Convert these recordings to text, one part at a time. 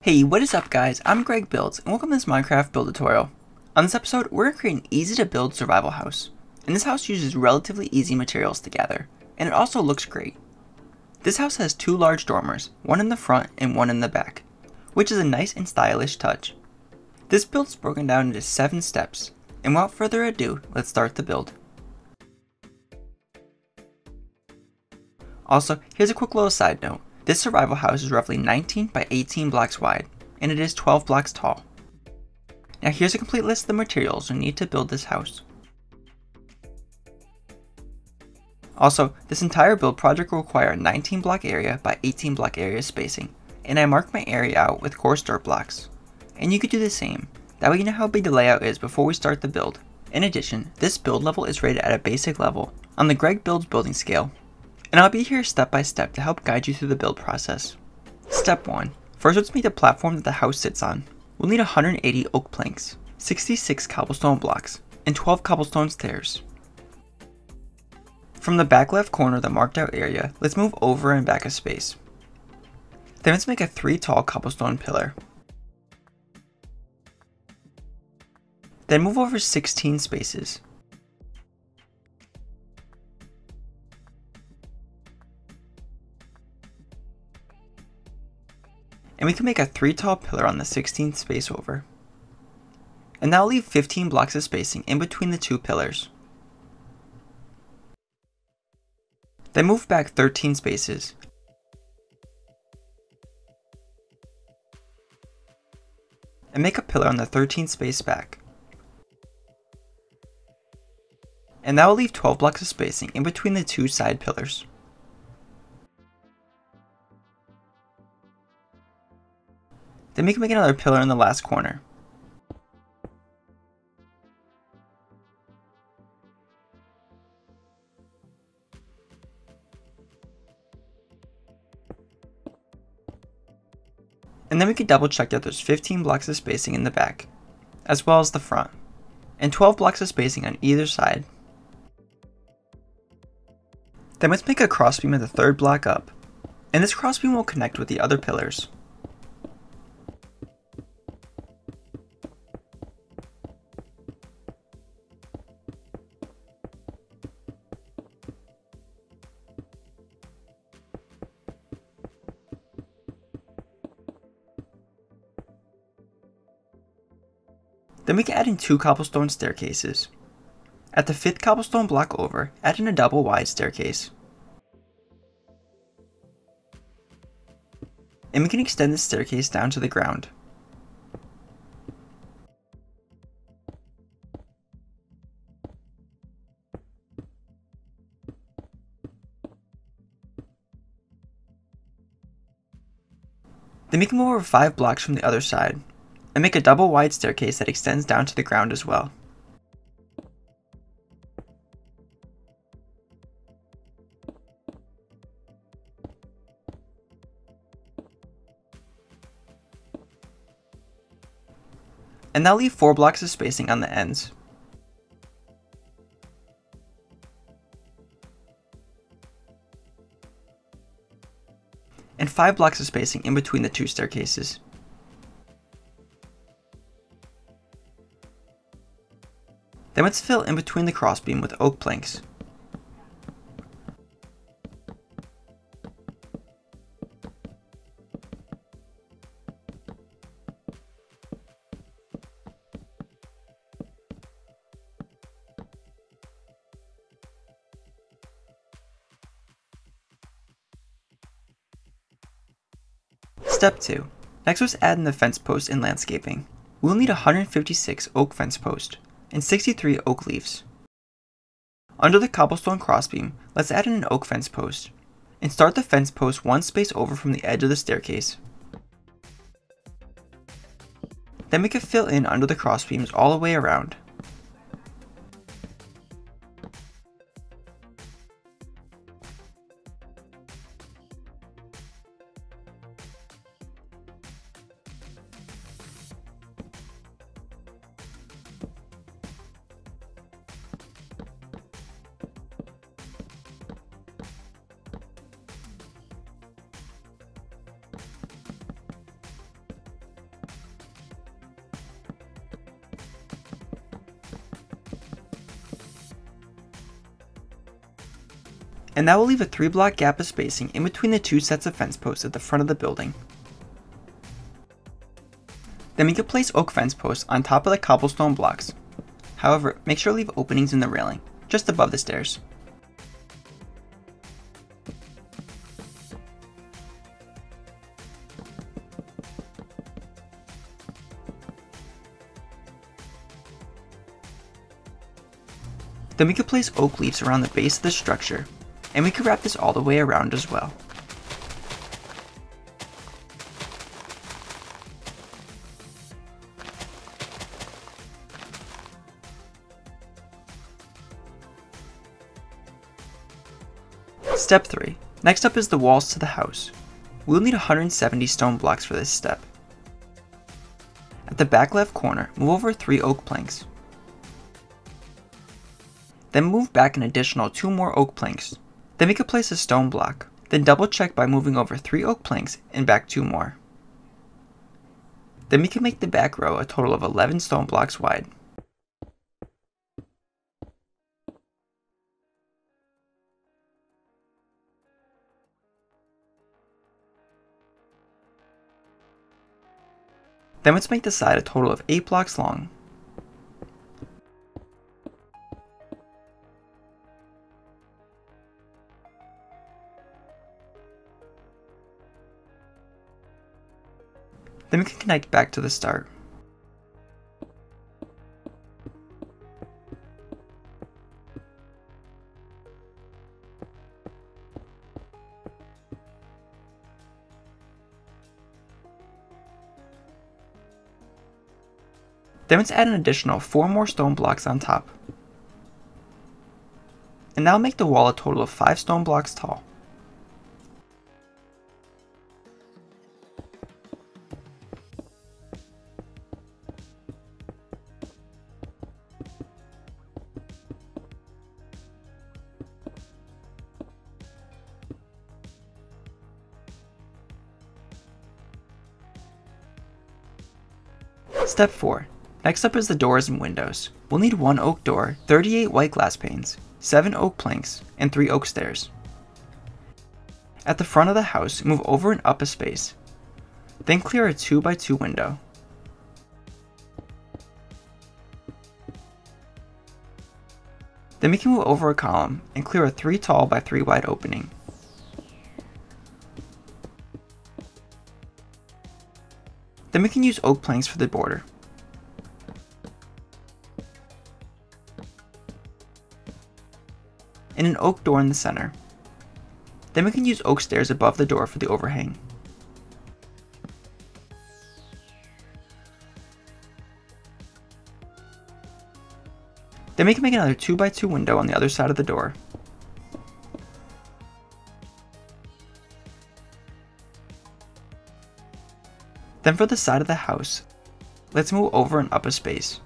Hey, what is up guys? I'm Greg Builds, and welcome to this Minecraft build tutorial. On this episode, we're going to create an easy to build survival house. And this house uses relatively easy materials to gather, and it also looks great. This house has two large dormers, one in the front and one in the back, which is a nice and stylish touch. This build is broken down into 7 steps, and without further ado, let's start the build. Also, here's a quick little side note. This survival house is roughly 19 by 18 blocks wide, and it is 12 blocks tall. Now here's a complete list of the materials you need to build this house. Also, this entire build project will require a 19 block area by 18 block area spacing, and I marked my area out with coarse dirt blocks. And you could do the same, that way you know how big the layout is before we start the build. In addition, this build level is rated at a basic level on the Greg Builds building scale. And I'll be here step by step to help guide you through the build process. Step 1. First, let's make the platform that the house sits on. We'll need 180 oak planks, 66 cobblestone blocks, and 12 cobblestone stairs. From the back left corner of the marked out area, let's move over and back a space. Then let's make a 3 tall cobblestone pillar. Then move over 16 spaces. And we can make a 3 tall pillar on the 16th space over. And that'll leave 15 blocks of spacing in between the 2 pillars. Then move back 13 spaces. And make a pillar on the 13th space back. And that will leave 12 blocks of spacing in between the 2 side pillars. Then we can make another pillar in the last corner. And then we can double check that there's 15 blocks of spacing in the back, as well as the front, and 12 blocks of spacing on either side. Then let's make a crossbeam of the 3rd block up, and this crossbeam will connect with the other pillars. Then we can add in 2 cobblestone staircases. At the 5th cobblestone block over, add in a double wide staircase. And we can extend the staircase down to the ground. Then we can move over 5 blocks from the other side, and make a double wide staircase that extends down to the ground as well. And now leave 4 blocks of spacing on the ends. And 5 blocks of spacing in between the 2 staircases. Then let's fill in between the crossbeam with oak planks. Step 2. Next, let's add in the fence posts and landscaping. We'll need 156 oak fence posts and 63 oak leaves. Under the cobblestone crossbeam, let's add in an oak fence post, and start the fence post 1 space over from the edge of the staircase. Then we can fill in under the crossbeams all the way around. and that will leave a 3-block gap of spacing in between the 2 sets of fence posts at the front of the building. Then we could place oak fence posts on top of the cobblestone blocks. However, make sure to leave openings in the railing, just above the stairs. Then we could place oak leaves around the base of the structure, and we could wrap this all the way around as well. Step 3. Next up is the walls to the house. We'll need 170 stone blocks for this step. At the back left corner, move over 3 oak planks. Then move back an additional 2 more oak planks. Then we could place a stone block. Then double check by moving over 3 oak planks and back 2 more. Then we can make the back row a total of 11 stone blocks wide. Then let's make the side a total of 8 blocks long. Then we can connect back to the start. Then let's add an additional 4 more stone blocks on top. And that'll make the wall a total of 5 stone blocks tall. Step 4. Next up is the doors and windows. We'll need 1 oak door, 38 white glass panes, 7 oak planks, and 3 oak stairs. At the front of the house, move over and up a space. Then clear a 2x2 window. Then we can move over a column and clear a 3 tall by 3 wide opening. Then we can use oak planks for the border. And an oak door in the center. Then we can use oak stairs above the door for the overhang. Then we can make another 2x2 window on the other side of the door. Then for the side of the house, let's move over and up a space.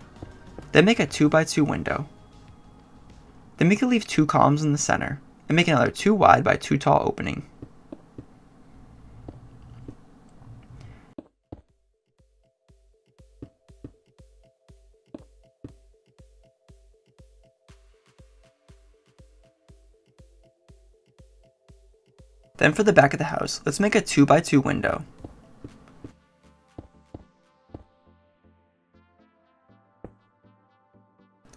Then make a 2x2 window. Then we can leave 2 columns in the center, and make another 2 wide by 2 tall opening. Then for the back of the house, let's make a 2x2 window.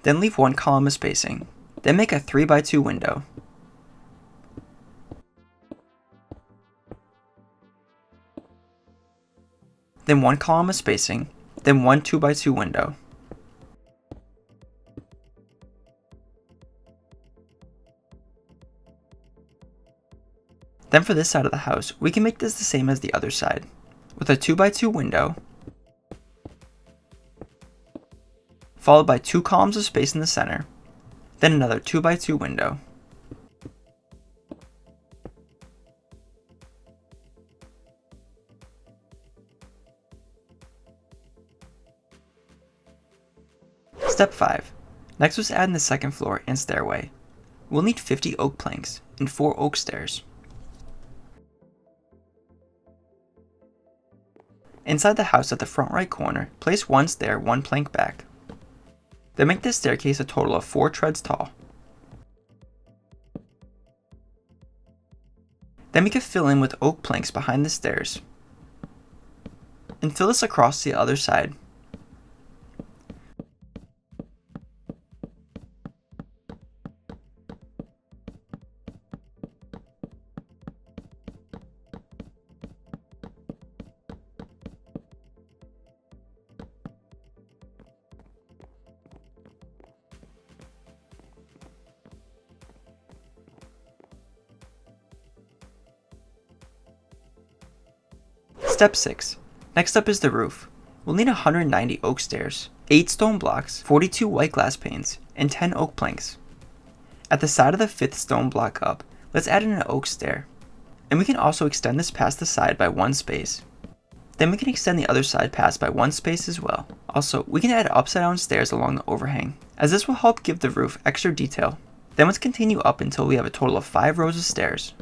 Then leave 1 column of spacing. Then make a 3x2 window. Then 1 column of spacing. Then 1 2x2 window. Then for this side of the house, we can make this the same as the other side, with a 2x2 window, followed by 2 columns of space in the center, then another 2x2 window. Step 5. Next was add in the second floor and stairway. We'll need 50 oak planks and 4 oak stairs. Inside the house at the front right corner, place 1 stair 1 plank back. Then make this staircase a total of 4 treads tall. Then we can fill in with oak planks behind the stairs, and fill this across the other side. Step 6. Next up is the roof. We'll need 190 oak stairs, 8 stone blocks, 42 white glass panes, and 10 oak planks. At the side of the 5th stone block up, let's add in an oak stair. And we can also extend this past the side by 1 space. Then we can extend the other side past by 1 space as well. Also, we can add upside down stairs along the overhang, as this will help give the roof extra detail. Then let's continue up until we have a total of 5 rows of stairs.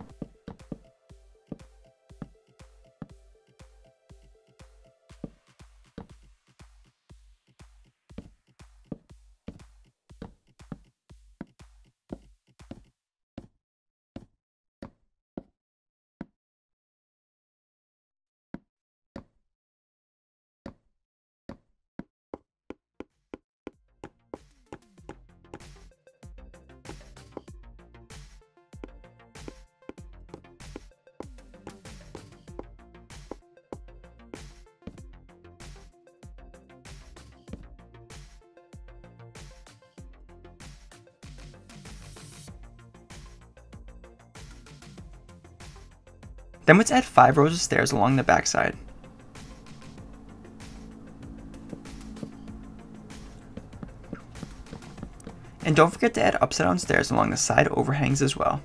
Then let's add 5 rows of stairs along the backside. And don't forget to add upside down stairs along the side overhangs as well.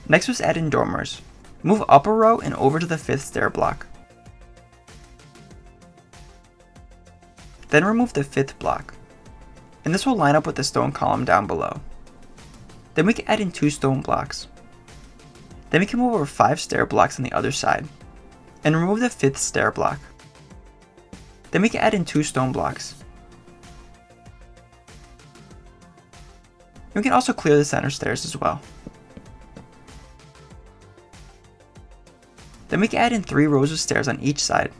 Next was add in dormers. Move up a row and over to the 5th stair block. Then remove the 5th block, and this will line up with the stone column down below. Then we can add in 2 stone blocks. Then we can move over 5 stair blocks on the other side, and remove the 5th stair block. Then we can add in 2 stone blocks. And we can also clear the center stairs as well. Then we can add in 3 rows of stairs on each side.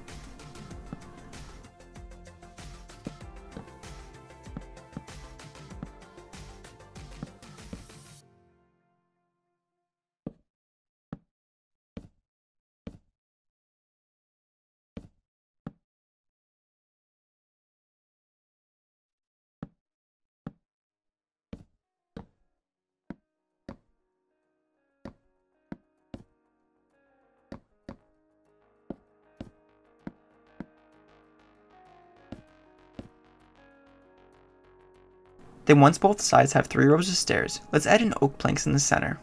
Then once both sides have 3 rows of stairs, let's add in oak planks in the center.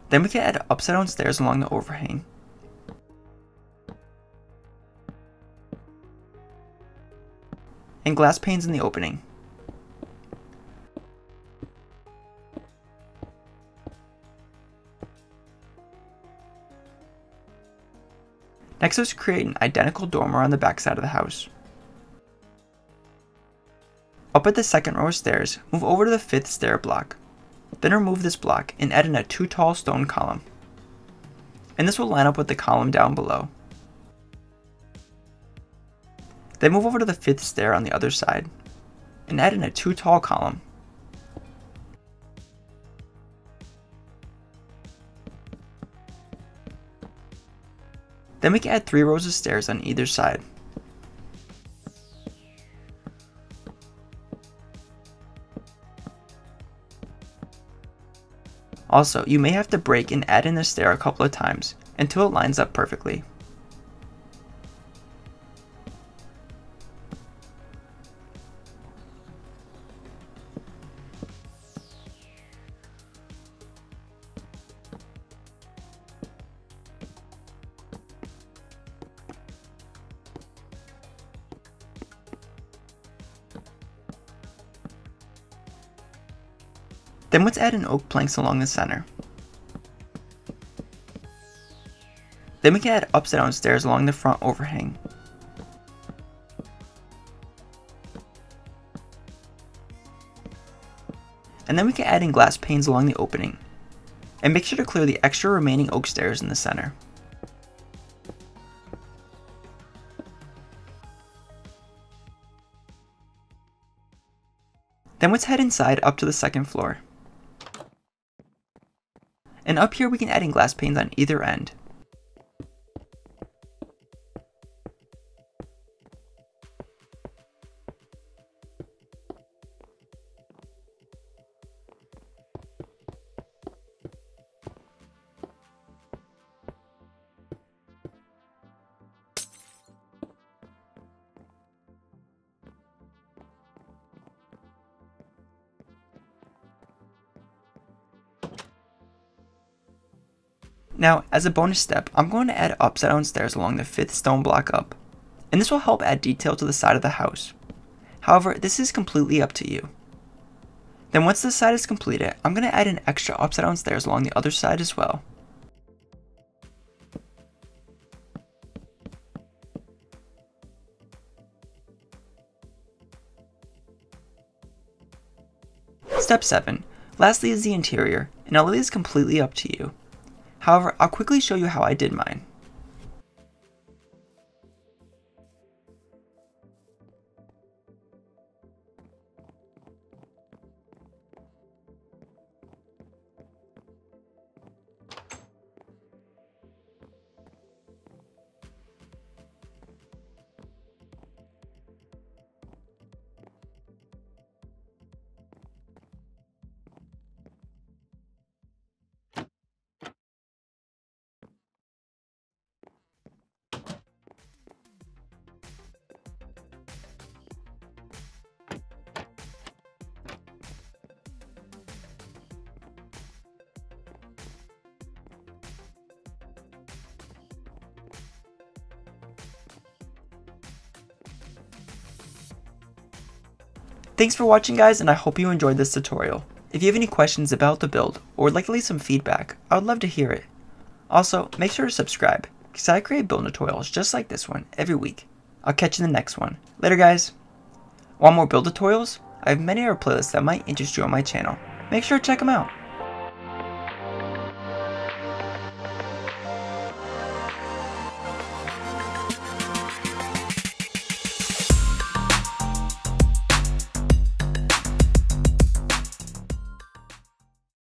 Then we can add upside down stairs along the overhang. And glass panes in the opening. Next, let's create an identical dormer on the back side of the house. Up at the 2nd row of stairs, move over to the 5th stair block. Then remove this block and add in a 2 tall stone column. And this will line up with the column down below. Then move over to the 5th stair on the other side and add in a 2 tall column. Then we can add 3 rows of stairs on either side. Also, you may have to break and add in the stair a couple of times until it lines up perfectly. Then let's add in oak planks along the center. Then we can add upside down stairs along the front overhang. And then we can add in glass panes along the opening. And make sure to clear the extra remaining oak stairs in the center. Then let's head inside up to the second floor. And up here we can add in glass panes on either end. Now, as a bonus step, I'm going to add upside down stairs along the 5th stone block up, and this will help add detail to the side of the house. However, this is completely up to you. Then once this side is completed, I'm going to add in extra upside down stairs along the other side as well. Step 7. Lastly is the interior, and all of this is completely up to you. However, I'll quickly show you how I did mine. Thanks for watching guys, and I hope you enjoyed this tutorial. If you have any questions about the build, or would like to leave some feedback, I would love to hear it. Also, make sure to subscribe, because I create build tutorials just like this one every week. I'll catch you in the next one. Later guys! Want more build tutorials? I have many other playlists that might interest you on my channel. Make sure to check them out.